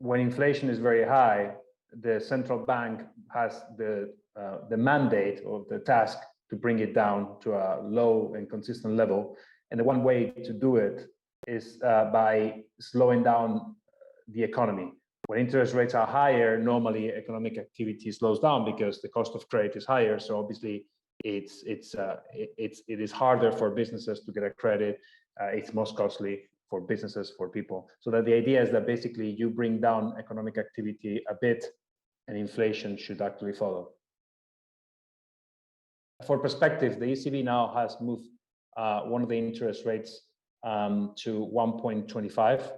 when inflation is very high, the central bank has the mandate or the task to bring it down to a low and consistent level. And the one way to do it is by slowing down the economy. When interest rates are higher, normally economic activity slows down because the cost of credit is higher. So obviously, it is harder for businesses to get a credit. It's most costly for businesses, for people. So that the idea is that basically you bring down economic activity a bit, and inflation should actually follow. For perspective, the ECB now has moved one of the interest rates to 1.25.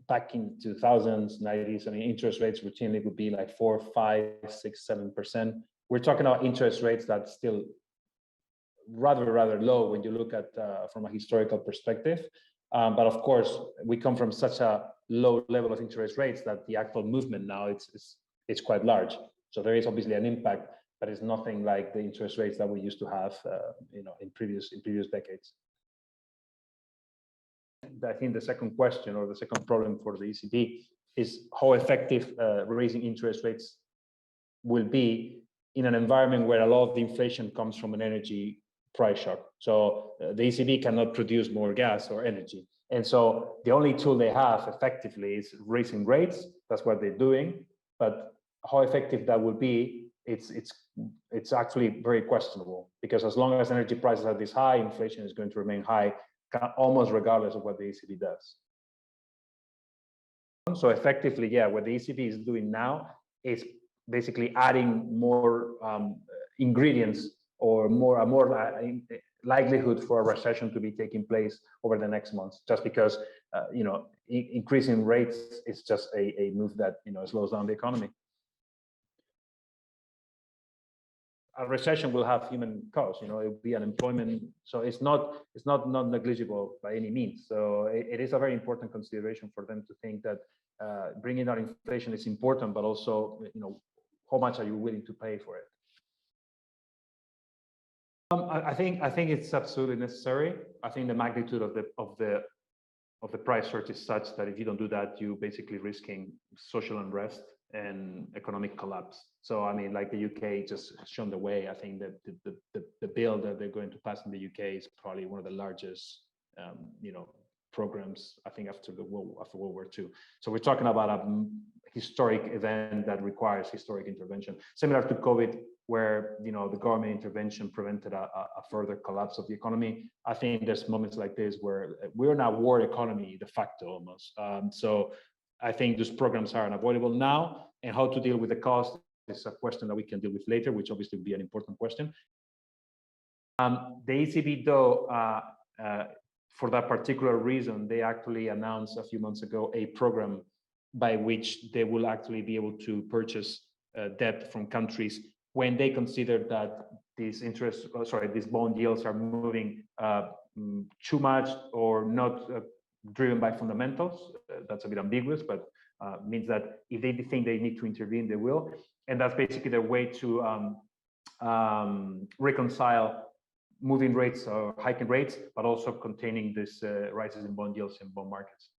Back in 2000s, 90s, I mean, interest rates routinely would be like 4, 5, 6, 7%. We're talking about interest rates that's still rather low when you look at from a historical perspective. But of course, we come from such a low level of interest rates that the actual movement now it's quite large. So there is obviously an impact, but it's nothing like the interest rates that we used to have, in previous decades. I think the second question or the second problem for the ECB is how effective raising interest rates will be in an environment where a lot of the inflation comes from an energy price shock. So the ECB cannot produce more gas or energy. And so the only tool they have effectively is raising rates. That's what they're doing. But how effective that will be, it's actually very questionable, because as long as energy prices are this high, inflation is going to remain high, almost regardless of what the ECB does. So effectively, yeah, what the ECB is doing now is basically adding more ingredients or more likelihood for a recession to be taking place over the next months, just because increasing rates is just a move that slows down the economy. A recession will have human costs. It will be unemployment, so it's not negligible by any means. So it is a very important consideration for them to think that bringing down inflation is important, but also how much are you willing to pay for it? I think it's absolutely necessary. I think the magnitude of the price surge is such that if you don't do that, you basically risking social unrest and economic collapse. So I mean, like the UK just shown the way. I think that the bill that they're going to pass in the UK is probably one of the largest programs, I think, after World War II. So we're talking about a historic event that requires historic intervention, similar to COVID, where the government intervention prevented a further collapse of the economy. I think there's moments like this where we're in a war economy de facto almost. So I think those programs are unavoidable now, and how to deal with the cost is a question that we can deal with later, which obviously will be an important question. The ECB, though, for that particular reason, they actually announced a few months ago a program by which they will actually be able to purchase debt from countries when they consider that these bond yields are moving too much or not driven by fundamentals. That's a bit ambiguous, but means that if they think they need to intervene, they will. And that's basically their way to reconcile moving rates or hiking rates, but also containing this rises in bond yields in bond markets.